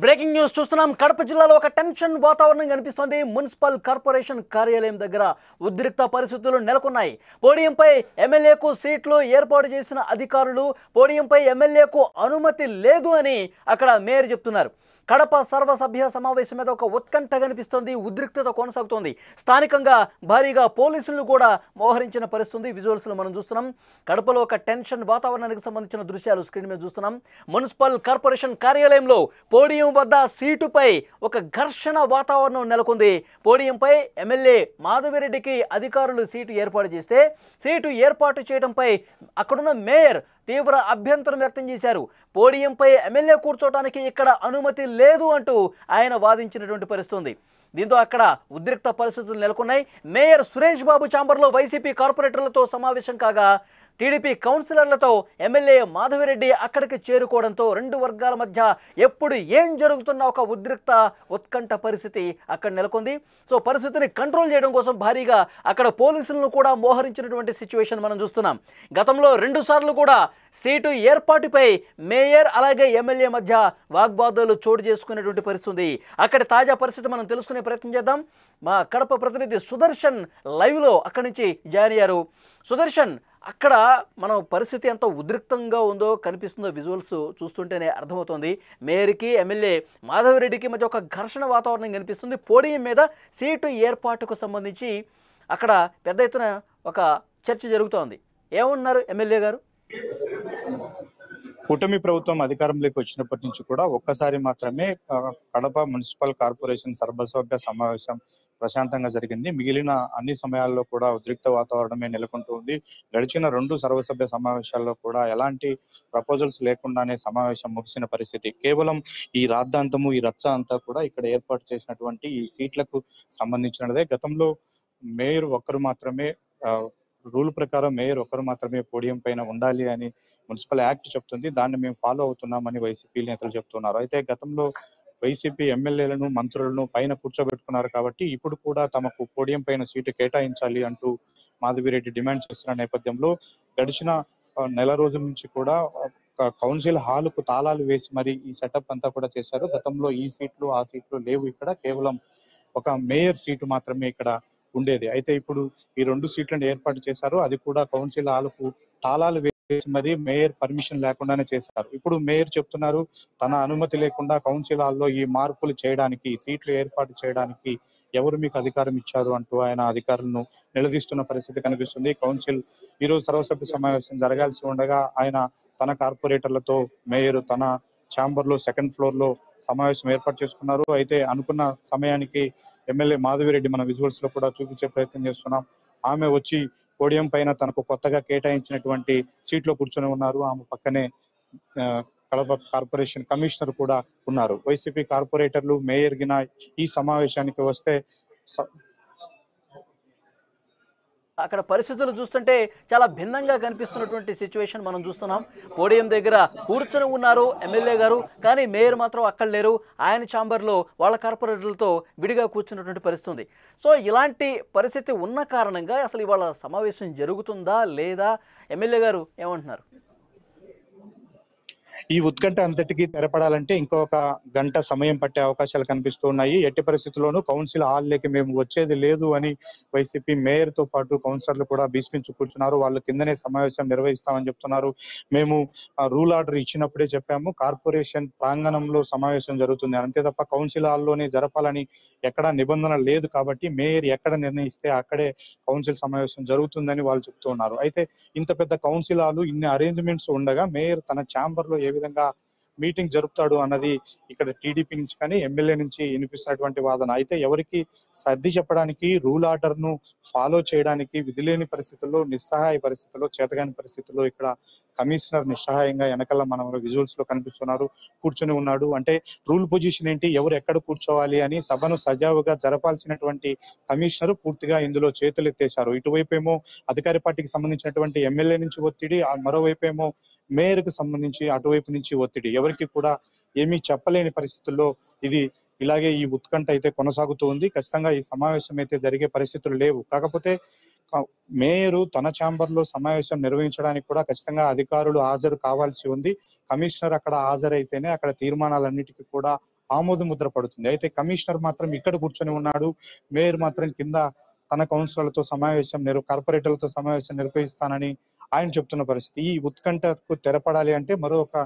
Breaking news చూస్తున్నాం. కడప జిల్లాలో ఒక టెన్షన్ వాతావరణం కనిపిస్తోంది. మున్సిపల్ కార్పొరేషన్ కార్యాలయం దగ్గర ఉద్రిక్త పరిస్థితులు నెలకొన్నాయి. పోడియంపై ఎమ్మెల్యేకు సీట్లు ఏర్పాటు చేసిన అధికారులు పోడియంపై ఎమ్మెల్యేకు అనుమతి లేదు అని అక్కడ మేయర్ చెప్తున్నారు. కడప సర్వసభ్య సమావేశం మీద ఒక ఉత్కంఠ కనిపిస్తోంది. ఉద్రిక్తత కొనసాగుతోంది. స్థానికంగా భారీగా పోలీసులను కూడా మోహరించిన పరిస్థితి విజువల్స్ లో మనం చూస్తున్నాం. కడపలో ఒక టెన్షన్ వాతావరణానికి సంబంధించిన దృశ్యాలు స్క్రీన్ మీద చూస్తున్నాం. మున్సిపల్ కార్పొరేషన్ కార్యాలయంలో పోడియం వద్ద సీటుపై ఒక ఘర్షణ వాతావరణం నెలకొంది. పోడియంపై ఎమ్మెల్యే మాధవిరెడ్డికి అధికారులు సీటు ఏర్పాటు చేస్తే సీటు ఏర్పాటు చేయడంపై అక్కడున్న మేయర్ తీవ్ర అభ్యంతరం వ్యక్తం చేశారు. పోడియంపై ఎమ్మెల్యే కూర్చోవడానికి ఇక్కడ అనుమతి లేదు అంటూ ఆయన వాదించినటువంటి పరిస్థితి. దీంతో అక్కడ ఉద్రిక్త పరిస్థితులు నెలకొన్నాయి. మేయర్ సురేష్ బాబు ఛాంబర్లో వైసీపీ కార్పొరేటర్లతో సమావేశం కాగా టీడీపీ కౌన్సిలర్లతో ఎమ్మెల్యే మాధవిరెడ్డి అక్కడికి చేరుకోవడంతో రెండు వర్గాల మధ్య ఎప్పుడు ఏం జరుగుతున్న ఒక ఉత్కంఠ పరిస్థితి అక్కడ నెలకొంది. సో పరిస్థితిని కంట్రోల్ చేయడం కోసం భారీగా అక్కడ పోలీసులను కూడా మోహరించినటువంటి సిచ్యువేషన్ మనం చూస్తున్నాం. గతంలో 2 సార్లు కూడా సీటు ఏర్పాటుపై మేయర్ అలాగే ఎమ్మెల్యే మధ్య వాగ్వాదాలు చోటు చేసుకునేటువంటి పరిస్థితి. అక్కడ తాజా పరిస్థితి మనం తెలుసుకునే ప్రయత్నం చేద్దాం. మా కడప ప్రతినిధి సుదర్శన్ లైవ్లో అక్కడి నుంచి జాయిన్ అయ్యారు. సుదర్శన్, అక్కడ మనం పరిస్థితి ఎంత ఉద్రిక్తంగా ఉందో కనిపిస్తుందో విజువల్స్ చూస్తుంటేనే అర్థమవుతుంది. మేయర్కి ఎమ్మెల్యే మాధవిరెడ్డికి మధ్య ఒక ఘర్షణ వాతావరణం కనిపిస్తుంది. పోడియం మీద సీటు ఏర్పాటుకు సంబంధించి అక్కడ పెద్ద ఎత్తున ఒక చర్చ జరుగుతోంది. ఏమన్నారు ఎమ్మెల్యే గారు? కూటమి ప్రభుత్వం అధికారంలోకి వచ్చినప్పటి నుంచి కూడా ఒక్కసారి మాత్రమే కడప మున్సిపల్ కార్పొరేషన్ సర్వసభ్య సమావేశం ప్రశాంతంగా జరిగింది. మిగిలిన అన్ని సమయాల్లో కూడా ఉద్రిక్త వాతావరణమే నెలకొంటుంది. గడిచిన 2 సర్వసభ్య సమావేశాల్లో కూడా ఎలాంటి ప్రపోజల్స్ లేకుండానే సమావేశం ముగిసిన పరిస్థితి. కేవలం ఈ రాద్ధాంతము ఈ రచ్చ అంతా కూడా ఇక్కడ ఏర్పాటు చేసినటువంటి ఈ సీట్లకు సంబంధించినదే. గతంలో మేయర్ ఒక్కరు మాత్రమే రూల్ ప్రకారం మేయర్ ఒకరు మాత్రమే పోడియం పైన ఉండాలి అని మున్సిపల్ యాక్ట్ చెప్తుంది. దాన్ని మేము ఫాలో అవుతున్నామని వైసీపీ నేతలు చెప్తున్నారు. అయితే గతంలో వైసీపీ ఎమ్మెల్యేలను మంత్రులను పైన కూర్చోబెట్టుకున్నారు కాబట్టి ఇప్పుడు కూడా తమకు పోడియం పైన సీటు కేటాయించాలి అంటూ మాధవిరెడ్డి డిమాండ్ చేస్తున్న నేపథ్యంలో గడిచిన నెల రోజుల నుంచి కూడా కౌన్సిల్ హాలుకు తాళాలు వేసి మరి ఈ సెటప్ అంతా కూడా చేశారు. గతంలో ఈ సీట్లు ఆ సీట్లు లేవు. ఇక్కడ కేవలం ఒక మేయర్ సీటు మాత్రమే ఇక్కడ ఉండేది. అయితే ఇప్పుడు ఈ 2 సీట్లను ఏర్పాటు చేశారు. అది కూడా కౌన్సిల్ హాలుకు తాళాలు వేసి మరి మేయర్ పర్మిషన్ లేకుండానే చేశారు. ఇప్పుడు మేయర్ చెప్తున్నారు తన అనుమతి లేకుండా కౌన్సిల్ హాల్లో ఈ మార్పులు చేయడానికి, సీట్లు ఏర్పాటు చేయడానికి ఎవరు మీకు అధికారం ఇచ్చారు అంటూ ఆయన అధికారులను నిలదీస్తున్న పరిస్థితి కనిపిస్తుంది. కౌన్సిల్ ఈరోజు సర్వసభ్య సమావేశం జరగాల్సి ఉండగా ఆయన తన కార్పొరేటర్లతో మేయర్ తన ఛాంబర్ లో 2nd ఫ్లోర్ లో సమావేశం ఏర్పాటు చేసుకున్నారు. అయితే అనుకున్న సమయానికి ఎమ్మెల్యే మాధవిరెడ్డి మన విజువల్స్ లో కూడా చూపించే ప్రయత్నం చేస్తున్నాం. ఆమె వచ్చి పోడియం పైన తనకు కొత్తగా కేటాయించినటువంటి సీట్లో కూర్చొని ఉన్నారు. ఆమె పక్కనే కడప కార్పొరేషన్ కమిషనర్ కూడా ఉన్నారు. వైసీపీ కార్పొరేటర్లు మేయర్ గిన ఈ సమావేశానికి వస్తే అక్కడ పరిస్థితులు చూస్తుంటే చాలా భిన్నంగా కనిపిస్తున్నటువంటి సిచ్యువేషన్ మనం చూస్తున్నాం. పోడియం దగ్గర కూర్చొని ఉన్నారు ఎమ్మెల్యే గారు, కానీ మేయర్ మాత్రం అక్కడ లేరు. ఆయన ఛాంబర్లో వాళ్ళ కార్పొరేటర్లతో విడిగా కూర్చున్నటువంటి పరిస్థితి. సో ఇలాంటి పరిస్థితి ఉన్న కారణంగా అసలు ఇవాళ సమావేశం జరుగుతుందా లేదా? ఎమ్మెల్యే గారు ఏమంటున్నారు? ఈ ఉత్కంఠ అంతటికి తెరపడాలంటే ఇంకొక గంట సమయం పట్టే అవకాశాలు కనిపిస్తున్నాయి. ఎట్టి పరిస్థితుల్లోనూ కౌన్సిల్ హాల్లోకి మేము వచ్చేది లేదు అని వైసీపీ మేయర్ తో పాటు కౌన్సిలర్లు కూడా భీష్మించి కూర్చున్నారు. వాళ్ళు కిందనే సమావేశం నిర్వహిస్తామని చెప్తున్నారు. మేము రూల్ ఆర్డర్ ఇచ్చినప్పుడే చెప్పాము కార్పొరేషన్ ప్రాంగణంలో సమావేశం జరుగుతుంది, అంతే తప్ప కౌన్సిల్ హాల్లోనే జరపాలని ఎక్కడా నిబంధన లేదు. కాబట్టి మేయర్ ఎక్కడ నిర్ణయిస్తే అక్కడే కౌన్సిల్ సమావేశం జరుగుతుందని వాళ్ళు చెప్తున్నారు. అయితే ఇంత పెద్ద కౌన్సిల్ హాల్, ఇన్ని అరేంజ్మెంట్స్ ఉండగా మేయర్ తన ఛాంబర్ లో ఏ విధంగా మీటింగ్ జరుపుతాడు అన్నది ఇక్కడ టీడీపీ నుంచి కానీ ఎమ్మెల్యే నుంచి వినిపిస్తున్నటువంటి వాదన. అయితే ఎవరికి సర్ది చెప్పడానికి, రూల్ ఆర్డర్ ను ఫాలో చేయడానికి విధిలేని పరిస్థితుల్లో, నిస్సహాయ పరిస్థితుల్లో, చేతగాని పరిస్థితుల్లో ఇక్కడ కమిషనర్ నిస్సహాయంగా వెనకాల మనం విజువల్స్ లో కనిపిస్తున్నారు, కూర్చొని ఉన్నాడు. అంటే రూల్ పొజిషన్ ఏంటి, ఎవరు ఎక్కడ కూర్చోవాలి అని సభను సజావుగా జరపాల్సినటువంటి కమిషనర్ పూర్తిగా ఇందులో చేతులు ఎత్తేశారు. ఇటువైపు ఏమో అధికార పార్టీకి సంబంధించినటువంటి ఎమ్మెల్యే నుంచి ఒత్తిడి, మరోవైపు ఏమో మేయర్ కు సంబంధించి అటువైపు నుంచి ఒత్తిడి. ఎవరికి కూడా ఏమీ చెప్పలేని పరిస్థితుల్లో ఇది ఇలాగే ఈ ఉత్కంఠ అయితే కొనసాగుతూ ఉంది. ఖచ్చితంగా ఈ సమావేశం అయితే జరిగే పరిస్థితులు లేవు. కాకపోతే మేయరు తన ఛాంబర్ లో సమావేశం నిర్వహించడానికి కూడా ఖచ్చితంగా అధికారులు హాజరు కావాల్సి ఉంది. కమిషనర్ అక్కడ హాజరైతేనే అక్కడ తీర్మానాలన్నిటికీ కూడా ఆమోద ముద్ర పడుతుంది. అయితే కమిషనర్ మాత్రం ఇక్కడ కూర్చొని ఉన్నాడు. మేయర్ మాత్రం కింద తన కౌన్సిలర్లతో కార్పొరేటర్లతో సమావేశం నిర్వహిస్తానని ఆయన చెప్తున్న పరిస్థితి. ఈ ఉత్కంఠకు తెరపడాలి అంటే మరో ఒక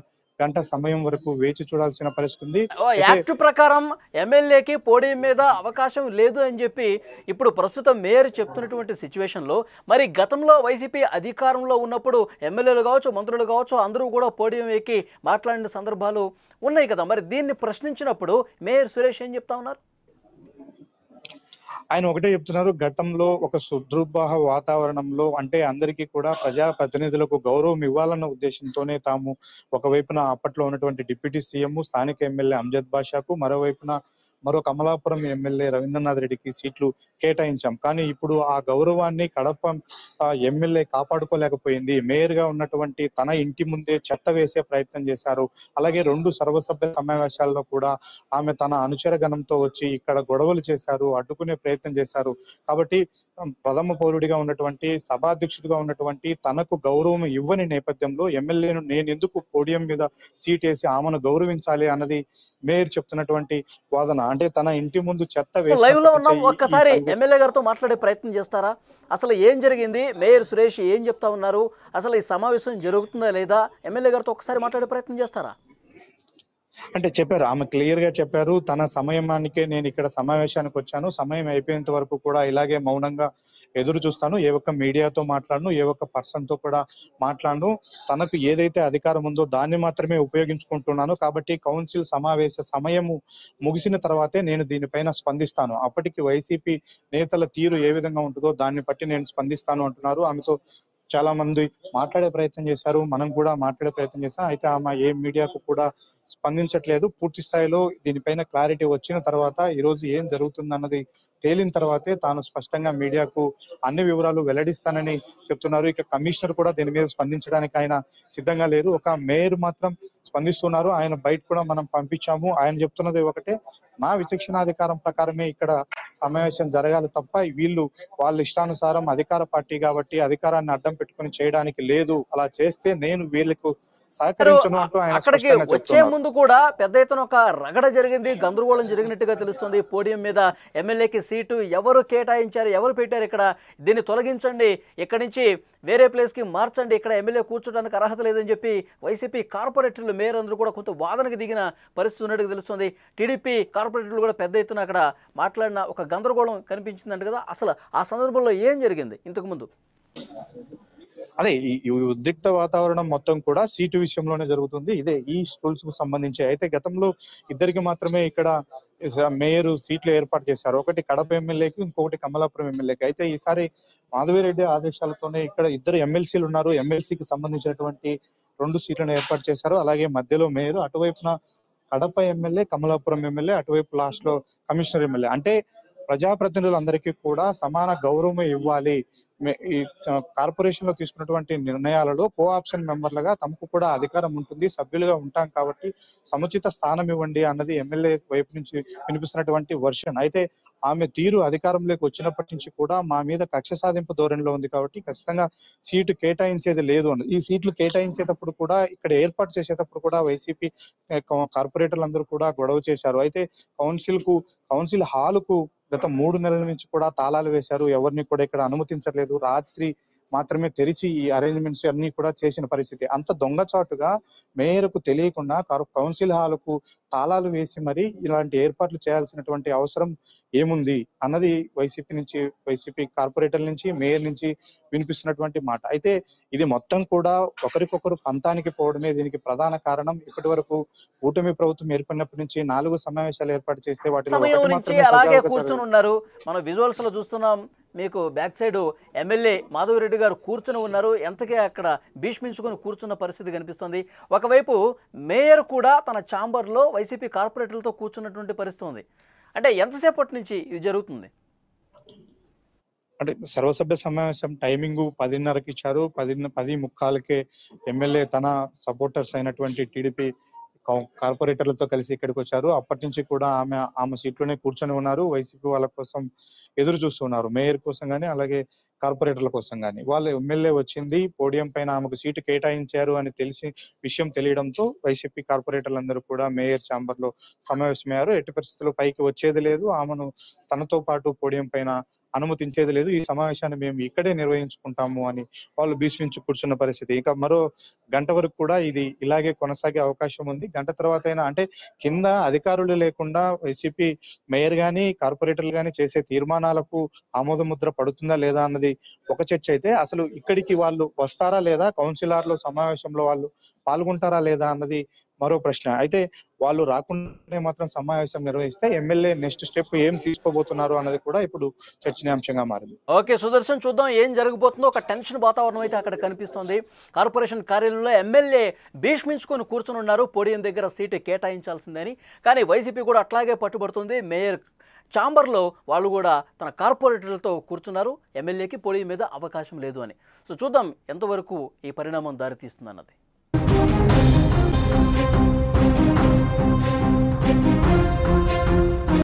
గంట సమయం వరకు వేచి చూడాల్సిన పరిస్థితి ఉంది. అయితే యాక్ట్ ప్రకారం ఎమ్మెల్యేకి పోడియం మీద అవకాశం లేదు అని చెప్పి ఇప్పుడు ప్రస్తుతం మేయర్ చెప్తున్నటువంటి సిచ్యువేషన్లో, మరి గతంలో వైసీపీ అధికారంలో ఉన్నప్పుడు ఎమ్మెల్యేలు కావచ్చు, మంత్రులు కావచ్చు, అందరూ కూడా పోడియం ఎక్కి మాట్లాడిన సందర్భాలు ఉన్నాయి కదా. మరి దీన్ని ప్రశ్నించినప్పుడు మేయర్ సురేష్ ఏం చెప్తా ఉన్నారు? ఆయన ఒకటే చెప్తున్నారు, గతంలో ఒక సుదృఢ వాతావరణంలో అంటే అందరికీ కూడా ప్రజా ప్రతినిధులకు గౌరవం ఇవ్వాలన్న ఉద్దేశంతోనే తాము ఒకవైపున అప్పట్లో ఉన్నటువంటి డిప్యూటీ సీఎం స్థానిక ఎమ్మెల్యే అంజద్ బాషాకు, మరో కమలాపురం ఎమ్మెల్యే రవీంద్రనాథ్ రెడ్డికి సీట్లు కేటాయించాం. కానీ ఇప్పుడు ఆ గౌరవాన్ని కడప ఎమ్మెల్యే కాపాడుకోలేకపోయింది. మేయర్ గా ఉన్నటువంటి తన ఇంటి ముందే చెత్త వేసే ప్రయత్నం చేశారు. అలాగే 2 సర్వసభ్య సమావేశాల్లో కూడా ఆమె తన అనుచర గణంతో వచ్చి ఇక్కడ గొడవలు చేశారు, అడ్డుకునే ప్రయత్నం చేశారు. కాబట్టి ప్రథమ పౌరుడిగా ఉన్నటువంటి, సభాధ్యక్షుడిగా ఉన్నటువంటి తనకు గౌరవం ఇవ్వని నేపథ్యంలో ఎమ్మెల్యేను నేను ఎందుకు పోడియం మీద సీట్ వేసి ఆమెను గౌరవించాలి అన్నది మేయర్ చెప్తున్నటువంటి వాదన. అంటే తన ఇంటి ముందు చెత్త లైవ్ లో ఉన్నాం, ఒక్కసారి ఎమ్మెల్యే గారితో మాట్లాడే ప్రయత్నం చేస్తారా? అసలు ఏం జరిగింది, మేయర్ సురేష్ ఏం చెప్తా ఉన్నారు, అసలు ఈ సమావేశం జరుగుతుందా లేదా, ఎమ్మెల్యే గారితో ఒకసారి మాట్లాడే ప్రయత్నం చేస్తారా? అంటే చెప్పారు, ఆమె క్లియర్ గా చెప్పారు, తన సమయానికే నేను ఇక్కడ సమావేశానికి వచ్చాను, సమయం అయిపోయేంత వరకు కూడా ఇలాగే మౌనంగా ఎదురు చూస్తాను, ఏ ఒక్క మీడియాతో మాట్లాడను, ఏ ఒక్క పర్సన్ తో కూడా మాట్లాడను, తనకు ఏదైతే అధికారం ఉందో దాన్ని మాత్రమే ఉపయోగించుకుంటున్నాను. కాబట్టి కౌన్సిల్ సమావేశ సమయము ముగిసిన తర్వాతే నేను దీనిపైన స్పందిస్తాను. అప్పటికి వైసీపీ నేతల తీరు ఏ విధంగా ఉంటుందో దాన్ని బట్టి నేను స్పందిస్తాను అంటున్నారు. ఆమెతో చాలా మంది మాట్లాడే ప్రయత్నం చేశారు, మనం కూడా మాట్లాడే ప్రయత్నం చేశాం. అయితే ఆమె ఏ మీడియాకు కూడా స్పందించట్లేదు. పూర్తి స్థాయిలో దీనిపైన క్లారిటీ వచ్చిన తర్వాత, ఈ రోజు ఏం జరుగుతుందన్నది తేలిన తర్వాతే తాను స్పష్టంగా మీడియాకు అన్ని వివరాలు వెల్లడిస్తానని చెప్తున్నారు. ఇక కమిషనర్ కూడా దీని మీద స్పందించడానికి ఆయన సిద్ధంగా లేరు. ఒక మేయర్ మాత్రం స్పందిస్తున్నారు. ఆయన బయట కూడా మనం పంపించాము. ఆయన చెప్తున్నది ఒకటే, నా విచక్షణాధికారం ప్రకారమే ఇక్కడ సమావేశం జరగాలి తప్ప వీళ్ళు వాళ్ళ ఇష్టానుసారం అధికార పార్టీ కాబట్టి అధికారాన్ని అడ్డం పెట్టుకుని చేయడానికి లేదు, అలా చేస్తే నేను వీళ్ళకు సహకరించను అంటూ ఆయన అక్కడికి వచ్చే ముందు కూడా పెద్ద ఎత్తున ఒక రగడ జరిగింది, గందరగోళం జరిగినట్టుగా తెలుస్తుంది. పోడియం మీద ఎమ్మెల్యేకి సీటు ఎవరు కేటాయించారు, ఎవరు పెట్టారు, ఇక్కడ దీన్ని తొలగించండి, ఇక్కడి నుంచి వేరే ప్లేస్కి మార్చండి, ఇక్కడ ఎమ్మెల్యే కూర్చోడానికి అర్హత లేదని చెప్పి వైసీపీ కార్పొరేటర్లు, మేయర్ అందరూ కూడా కొంత వాదనకు దిగిన పరిస్థితి ఉన్నట్టుగా తెలుస్తుంది. టీడీపీ కార్పొరేటర్లు కూడా పెద్ద ఎత్తున అక్కడ మాట్లాడిన ఒక గందరగోళం కనిపించిందంట కదా. అసలు ఆ సందర్భంలో ఏం జరిగింది ఇంతకు ముందు? అదే ఈ ఉద్రిక్త వాతావరణం మొత్తం కూడా సీటు విషయంలోనే జరుగుతుంది. ఇదే ఈ స్టూల్స్ కు సంబంధించి. అయితే గతంలో ఇద్దరికి మాత్రమే ఇక్కడ మేయర్ సీట్లు ఏర్పాటు చేశారు, ఒకటి కడప ఎమ్మెల్యేకి, ఇంకొకటి కమలాపురం ఎమ్మెల్యేకి. అయితే ఈసారి మాధవిరెడ్డి ఆదేశాలతోనే ఇక్కడ ఇద్దరు ఎమ్మెల్సీలు ఉన్నారు. ఎమ్మెల్సీకి సంబంధించినటువంటి 2 సీట్లను ఏర్పాటు చేశారు. అలాగే మధ్యలో మేయర్, అటువైపున కడప ఎమ్మెల్యే, కమలాపురం ఎమ్మెల్యే, అటువైపు లాస్ట్ లో కమిషనర్ ఎమ్మెల్యే. అంటే ప్రజాప్రతినిధులందరికీ కూడా సమాన గౌరవం ఇవ్వాలి. ఈ కార్పొరేషన్ లో తీసుకున్నటువంటి నిర్ణయాలలో కో ఆప్షన్ మెంబర్లుగా తమకు కూడా అధికారం ఉంటుంది, సభ్యులుగా ఉంటాం కాబట్టి సముచిత స్థానం ఇవ్వండి అన్నది ఎమ్మెల్యే వైపు నుంచి వినిపిస్తున్నటువంటి వర్షన్. అయితే ఆమె తీరు అధికారంలోకి వచ్చినప్పటి నుంచి కూడా మా మీద కక్ష సాధింపు ధోరణిలో ఉంది కాబట్టి ఖచ్చితంగా సీటు కేటాయించేది లేదు అని. ఈ సీట్లు కేటాయించేటప్పుడు కూడా, ఇక్కడ ఏర్పాటు చేసేటప్పుడు కూడా వైసీపీ కార్పొరేటర్లు అందరూ కూడా గొడవ చేశారు. అయితే కౌన్సిల్ హాలుకు గత 3 నెలల నుంచి కూడా తాళాలు వేశారు, ఎవరిని కూడా ఇక్కడ అనుమతించలేదు, రాత్రి మాత్రమే తెరిచి ఈ అరేంజ్మెంట్స్ అన్ని కూడా చేసిన పరిస్థితి. అంత దొంగచాటుగా మేయర్కు తెలియకుండా కౌన్సిల్ హాలుకు తాళాలు వేసి మరి ఇలాంటి ఏర్పాట్లు చేయాల్సినటువంటి అవసరం ఏముంది అన్నది వైసీపీ కార్పొరేటర్ల నుంచి, మేయర్ నుంచి వినిపిస్తున్నటువంటి మాట. అయితే ఇది మొత్తం కూడా ఒకరికొకరు పంతానికి పోవడమే దీనికి ప్రధాన కారణం. ఇప్పటి వరకు కూటమి ప్రభుత్వం ఏర్పడినప్పటి నుంచి 4 సమావేశాలు ఏర్పాటు చేస్తే వాటిలో ఒకటి మాత్రమే అలాగే కూర్చొని ఉన్నారు. మనం విజువల్స్ లో చూస్తున్నాం, మీకు బ్యాక్ సైడ్ ఎమ్మెల్యే మాధవిరెడ్డి గారు కూర్చుని ఉన్నారు. ఎంతకే అక్కడ భీష్మించుకొని కూర్చున్న పరిస్థితి కనిపిస్తుంది. ఒకవైపు మేయర్ కూడా తన ఛాంబర్లో వైసీపీ కార్పొరేటర్లతో కూర్చున్నటువంటి పరిస్థితి ఉంది. అంటే ఎంతసేపటి నుంచి ఇది జరుగుతుంది? అంటే సర్వసభ్య సమావేశం టైమింగ్ 10:30కి ఇచ్చారు. 10:45కే ఎమ్మెల్యే తన సపోర్టర్స్ అయినటువంటి టీడీపీ కార్పొరేటర్లతో కలిసి ఇక్కడికి వచ్చారు. అప్పటి నుంచి కూడా ఆమె సీట్లోనే కూర్చొని ఉన్నారు. వైసీపీ వాళ్ళ కోసం ఎదురు చూస్తున్నారు. మేయర్ కోసం గాని, అలాగే కార్పొరేటర్ల కోసం గాని. వాళ్ళ ఎమ్మెల్యే వచ్చింది, పోడియం పైన ఆమెకు సీటు కేటాయించారు అని విషయం తెలియడంతో వైసీపీ కార్పొరేటర్లందరూ కూడా మేయర్ ఛాంబర్‌లో సమావేశమయ్యారు. ఎట్టి పరిస్థితుల్లో పైకి వచ్చేది లేదు. ఆమెను తనతో పాటు పోడియం పైన అనుమతించేది లేదు. ఈ సమావేశాన్ని మేము ఇక్కడే నిర్వహించుకుంటాము అని వాళ్ళు భీష్మించి కూర్చున్న పరిస్థితి. ఇక మరో గంట వరకు కూడా ఇది ఇలాగే కొనసాగే అవకాశం ఉంది. గంట తర్వాతైనా అంటే కింద అధికారులు లేకుండా వైసీపీ మేయర్ గాని, కార్పొరేటర్లు గాని చేసే తీర్మానాలకు ఆమోద ముద్ర పడుతుందా లేదా అన్నది ఒక చర్చ అయితే, అసలు ఇక్కడికి వాళ్ళు వస్తారా లేదా, కౌన్సిలర్ల సమావేశంలో వాళ్ళు పాల్గొంటారా లేదా అన్నది మరో ప్రశ్న. అయితే వాళ్ళు రాకుండానే మాత్రం సమావేశం నిర్వహిస్తే ఎమ్మెల్యే నెక్స్ట్ స్టెప్ ఏం తీసుకోబోతున్నారు అన్నది కూడా ఇప్పుడు చర్చనీయాంశంగా మారింది. ఓకే సుదర్శన్, చూద్దాం ఏం జరగబోతుందో. ఒక టెన్షన్ వాతావరణం అయితే అక్కడ కనిపిస్తోంది. కార్పొరేషన్ కార్యాలయంలో ఎమ్మెల్యే భీష్మించుకొని కూర్చొని ఉన్నారు, పోడియం దగ్గర సీటు కేటాయించాల్సిందని. కానీ వైసీపీ కూడా అట్లాగే పట్టుబడుతుంది. మేయర్ ఛాంబర్లో వాళ్ళు కూడా తన కార్పొరేటర్లతో కూర్చున్నారు. ఎమ్మెల్యేకి పోడియం మీద అవకాశం లేదు అని. సో చూద్దాం ఎంతవరకు ఈ పరిణామం దారితీస్తుంది అన్నది.